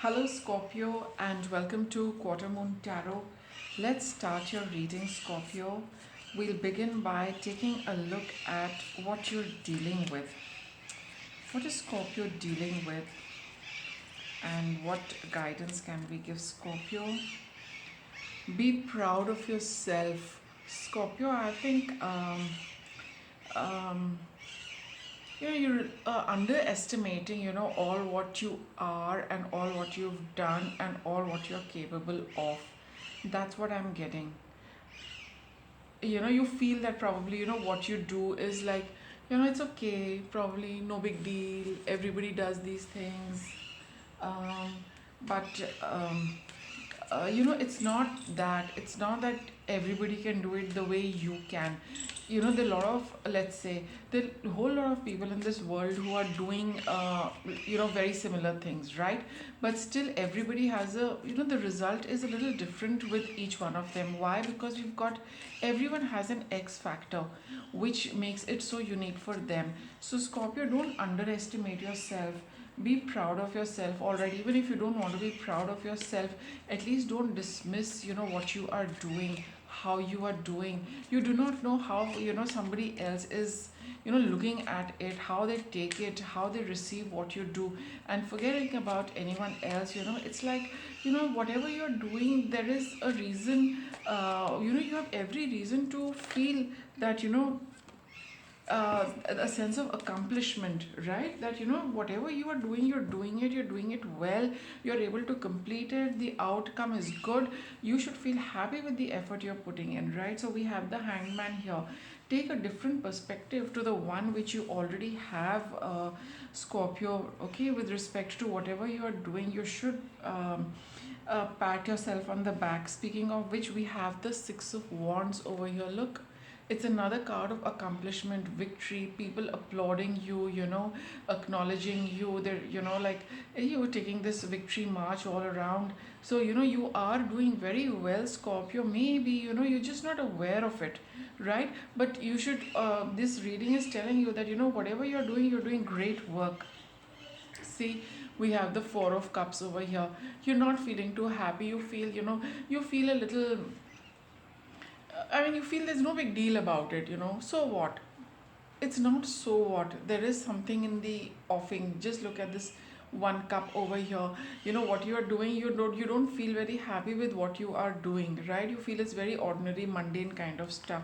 Hello, Scorpio, and welcome to Quarter Moon Tarot. Let's start your reading, Scorpio. We'll begin by taking a look at what you're dealing with. What is Scorpio dealing with, and what guidance can we give Scorpio? Be proud of yourself, Scorpio. I think um, you're underestimating all what you are and all what you've done and all what you're capable of. That's what I'm getting. You feel that probably what you do is like, it's okay, probably no big deal, everybody does these things. But it's not that everybody can do it the way you can. There are a lot of, let's say, there are a whole lot of people in this world who are doing very similar things, right? But still everybody has a, the result is a little different with each one of them. Why? Because we've got, everyone has an X factor which makes it so unique for them. So Scorpio, don't underestimate yourself. Be proud of yourself already. Even if you don't want to be proud of yourself, at least don't dismiss what you are doing, how you are doing. You do not know how somebody else is looking at it, how they take it, how they receive what you do. And forgetting about anyone else, it's like, whatever you're doing, there is a reason. You have every reason to feel that a sense of accomplishment, right? That whatever you are doing, you're doing it well, you're able to complete it, the outcome is good. You should feel happy with the effort you're putting in, right? So we have the Hangman here. Take a different perspective to the one which you already have, Scorpio. Okay, with respect to whatever you are doing, you should pat yourself on the back. Speaking of which, we have the Six of Wands over here. Look, it's another card of accomplishment, victory, people applauding you, acknowledging you. They're, like, you taking this victory march all around. So, you are doing very well, Scorpio. Maybe, you're just not aware of it, right? But you should, this reading is telling you that, whatever you're doing great work. See, we have the Four of Cups over here. You're not feeling too happy. You feel, you feel a little, I mean, you feel there's no big deal about it, So what? It's not so what. There is something in the offing. Just look at this one cup over here. What you are doing, you don't feel very happy with what you are doing, right? You feel it's very ordinary, mundane kind of stuff.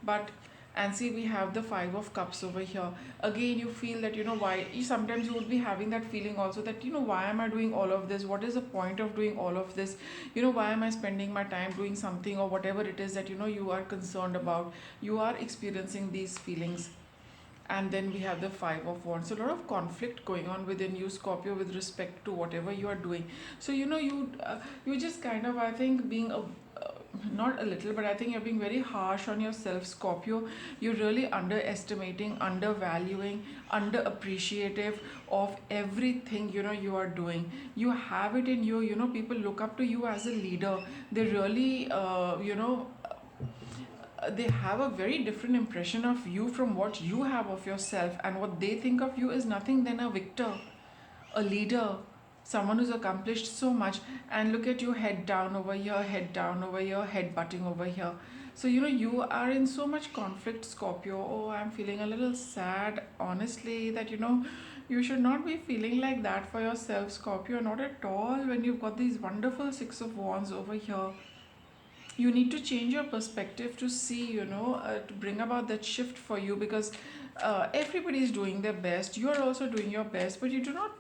But and see, we have the Five of Cups over here. Again, you feel that why sometimes you would be having that feeling also that why am I doing all of this? What is the point of doing all of this? Why am I spending my time doing something or whatever it is that you are concerned about? You are experiencing these feelings. And then we have the Five of Wands. So a lot of conflict going on within you, Scorpio, with respect to whatever you are doing. So you just kind of, I think, being a not a little, but I think you're being very harsh on yourself, Scorpio. You're really underestimating, undervaluing, underappreciative of everything you are doing. You have it in you. People look up to you as a leader. They really they have a very different impression of you from what you have of yourself, and what they think of you is nothing than a victor, a leader, someone who's accomplished so much. And look at you, head down over here, head down over here, head butting over here. So you are in so much conflict, Scorpio. Oh, I'm feeling a little sad, honestly, that you should not be feeling like that for yourself, Scorpio, not at all, when you've got these wonderful Six of Wands over here. You need to change your perspective to see, to bring about that shift for you, because everybody is doing their best. You are also doing your best, but you do not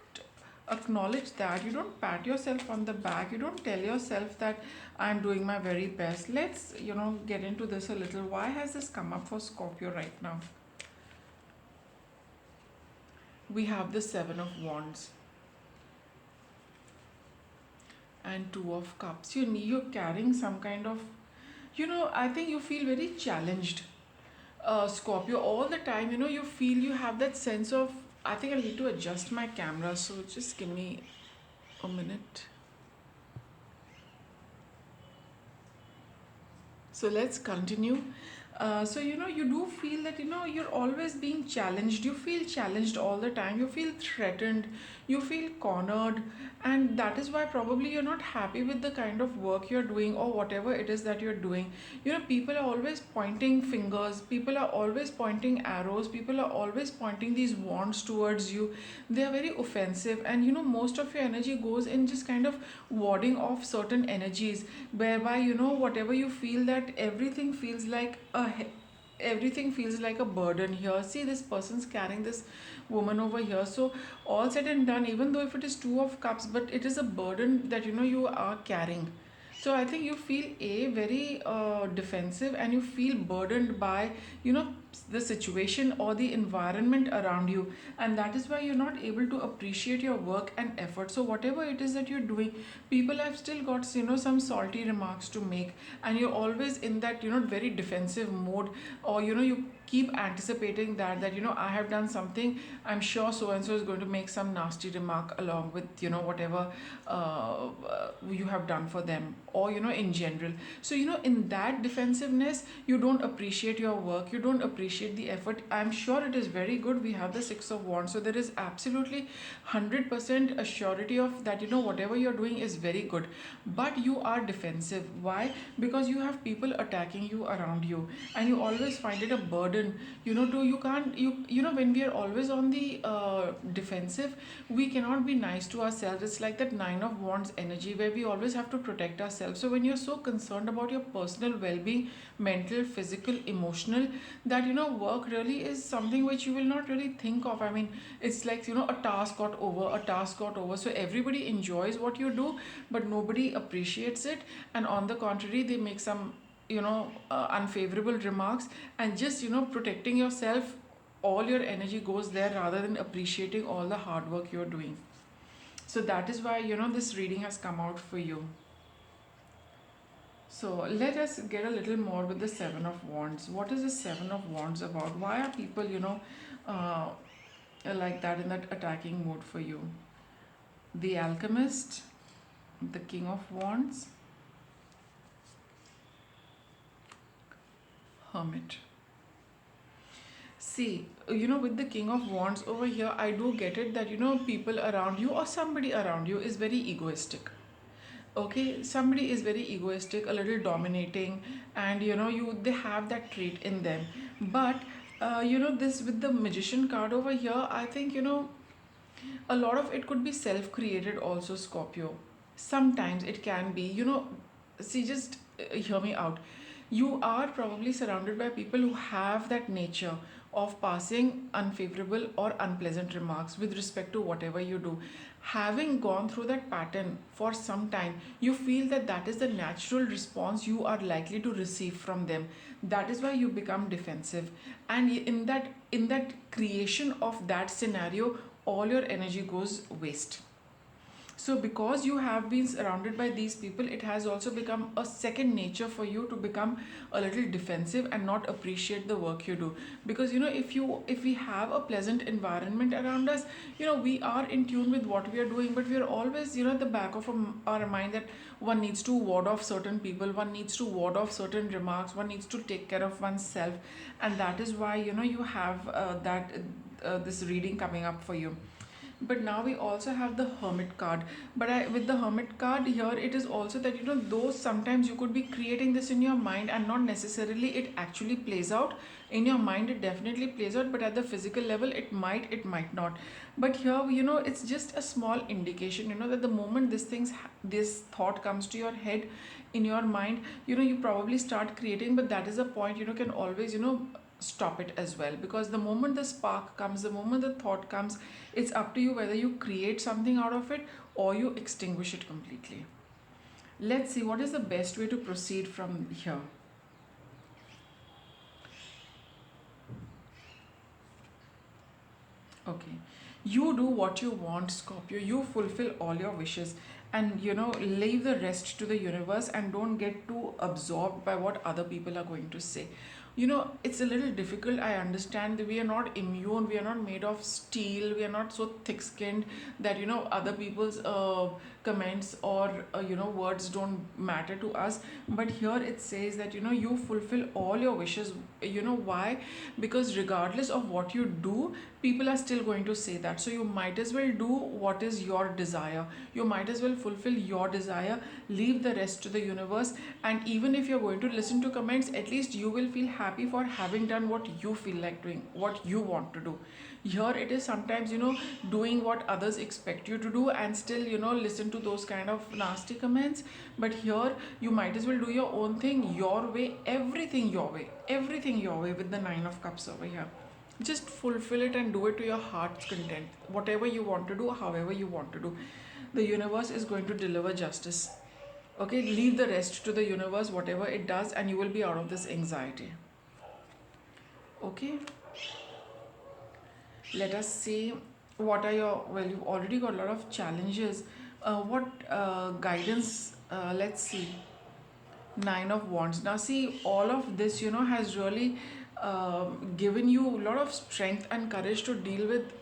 acknowledge that. You don't pat yourself on the back. You don't tell yourself that I'm doing my very best. Let's, get into this a little. Why has this come up for Scorpio right now? We have the Seven of Wands and Two of Cups. You're carrying some kind of, I think you feel very challenged, Scorpio, all the time. You feel you have that sense of, I think I need to adjust my camera, so just give me a minute. So let's continue. So you do feel that you're always being challenged. You feel challenged all the time. You feel threatened. You feel cornered, and that is why probably you're not happy with the kind of work you're doing or whatever it is that you're doing. People are always pointing fingers. People are always pointing arrows. People are always pointing these wands towards you. They are very offensive, and most of your energy goes in just kind of warding off certain energies, whereby whatever you feel, that everything feels like a burden here. See, this person's carrying this woman over here. So all said and done, even though if it is two of cups, but it is a burden that you are carrying. So I think you feel very defensive, and you feel burdened by you know the situation or the environment around you, and that is why you're not able to appreciate your work and effort. So whatever it is that you're doing, people have still got some salty remarks to make, and you're always in that very defensive mode, or you keep anticipating that I have done something, I'm sure so and so is going to make some nasty remark along with whatever you have done for them, or in general. So in that defensiveness, you don't appreciate your work, you don't appreciate the effort. I'm sure it is very good. We have the Six of Wands, so there is absolutely 100% a surety of that whatever you're doing is very good, but you are defensive. Why? Because you have people attacking you around you, and you always find it a burden. You can't when we are always on the defensive, we cannot be nice to ourselves. It's like that Nine of Wands energy, where we always have to protect ourselves. So when you're so concerned about your personal well-being, mental, physical, emotional, that work really is something which you will not really think of. I mean, it's like a task got over. So everybody enjoys what you do, but nobody appreciates it, and on the contrary, they make some unfavorable remarks, and just protecting yourself, all your energy goes there rather than appreciating all the hard work you're doing. So that is why this reading has come out for you. So let us get a little more with the Seven of Wands. What is the Seven of Wands about? Why are people uh, like that, in that attacking mode for you? The Alchemist, the King of Wands, Hermit. See, with the King of Wands over here, I do get it that people around you or somebody around you is very egoistic. Okay, somebody is very egoistic, a little dominating, and they have that trait in them. But this with the Magician card over here, I think a lot of it could be self-created also, Scorpio. Sometimes it can be, see, just hear me out. You are probably surrounded by people who have that nature of passing unfavorable or unpleasant remarks with respect to whatever you do. Having gone through that pattern for some time, you feel that that is the natural response you are likely to receive from them. That is why you become defensive, and in that creation of that scenario, all your energy goes waste. So because you have been surrounded by these people, it has also become a second nature for you to become a little defensive and not appreciate the work you do. Because if we have a pleasant environment around us, we are in tune with what we are doing, but we are always at the back of our mind that one needs to ward off certain people, one needs to ward off certain remarks, one needs to take care of oneself, and that is why you have that this reading coming up for you. But now we also have the Hermit card. But with the Hermit card here, it is also that though sometimes you could be creating this in your mind and not necessarily it actually plays out in your mind. It definitely plays out, but at the physical level, it might not. But here, it's just a small indication, that the moment this thought comes to your head, in your mind, you probably start creating. But that is a point, can always stop it as well, because the moment the spark comes, the moment the thought comes, it's up to you whether you create something out of it or you extinguish it completely. Let's see what is the best way to proceed from here. Okay, you do what you want, Scorpio. You fulfill all your wishes, and leave the rest to the universe, and don't get too absorbed by what other people are going to say. It's a little difficult. I understand that we are not immune, we are not made of steel, we are not so thick skinned that other people's comments or words don't matter to us. But here it says that you fulfill all your wishes. Why? Because regardless of what you do, people are still going to say that. So you might as well do what is your desire. You might as well fulfill your desire, leave the rest to the universe. And even if you're going to listen to comments, at least you will feel happy for having done what you feel like doing, what you want to do. Here it is sometimes doing what others expect you to do and still listen to those kind of nasty comments. But here you might as well do your own thing, your way, everything your way, everything your way, with the 9 of cups over here. Just fulfill it and do it to your heart's content. Whatever you want to do, however you want to do, the universe is going to deliver justice. Okay, leave the rest to the universe, whatever it does, and you will be out of this anxiety. Okay, let us see what are your, well, you've already got a lot of challenges. What guidance? Let's see. 9 of Wands. Now, see, all of this, has really given you a lot of strength and courage to deal with,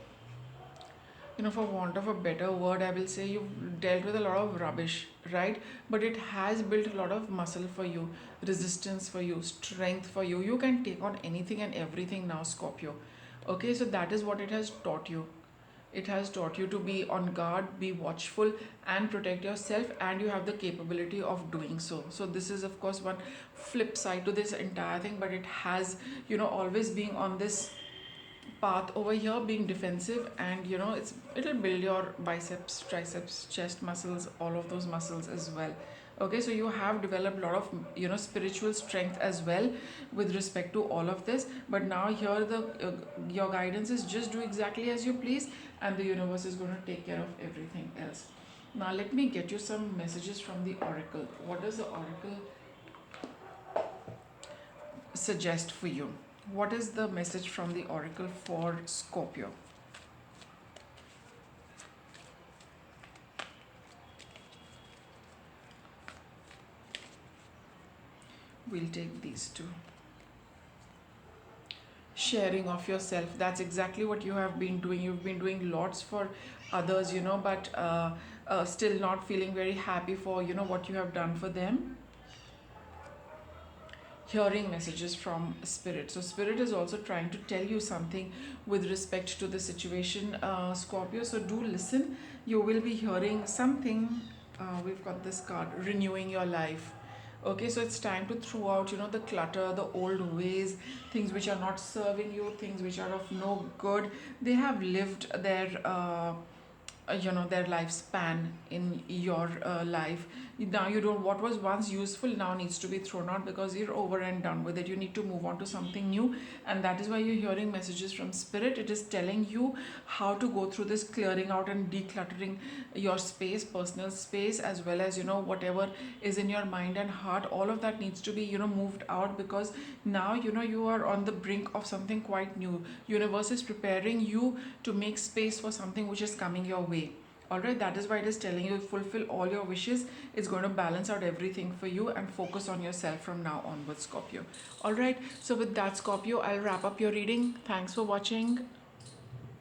for want of a better word, I will say you've dealt with a lot of rubbish, right? But it has built a lot of muscle for you, resistance for you, strength for you. You can take on anything and everything now, Scorpio. Okay, so that is what it has taught you. It has taught you to be on guard, be watchful, and protect yourself, and you have the capability of doing so. So, this is, of course, one flip side to this entire thing, but it has, always being on this path over here, being defensive, and it'll build your biceps, triceps, chest muscles, all of those muscles as well. Okay, so you have developed a lot of spiritual strength as well with respect to all of this. But now here the your guidance is just do exactly as you please, and the universe is going to take care of everything else. Now let me get you some messages from the oracle. What does the oracle suggest for you? What is the message from the oracle for Scorpio? We'll take these two. Sharing of yourself. That's exactly what you have been doing. You've been doing lots for others, but still not feeling very happy for, what you have done for them. Hearing messages from spirit. So spirit is also trying to tell you something with respect to the situation, Scorpio. So do listen. You will be hearing something. We've got this card, renewing your life. Okay, so it's time to throw out the clutter, the old ways, things which are not serving you, things which are of no good. They have lived their lifespan in your life. Now you don't, what was once useful now needs to be thrown out because you're over and done with it. You need to move on to something new, and that is why you're hearing messages from spirit. It is telling you how to go through this clearing out and decluttering your space, personal space, as well as whatever is in your mind and heart. All of that needs to be moved out, because now you are on the brink of something quite new. Universe is preparing you to make space for something which is coming your way. Alright, that is why it is telling you fulfill all your wishes. It's going to balance out everything for you and focus on yourself from now onwards, Scorpio. Alright, so with that, Scorpio, I'll wrap up your reading. Thanks for watching.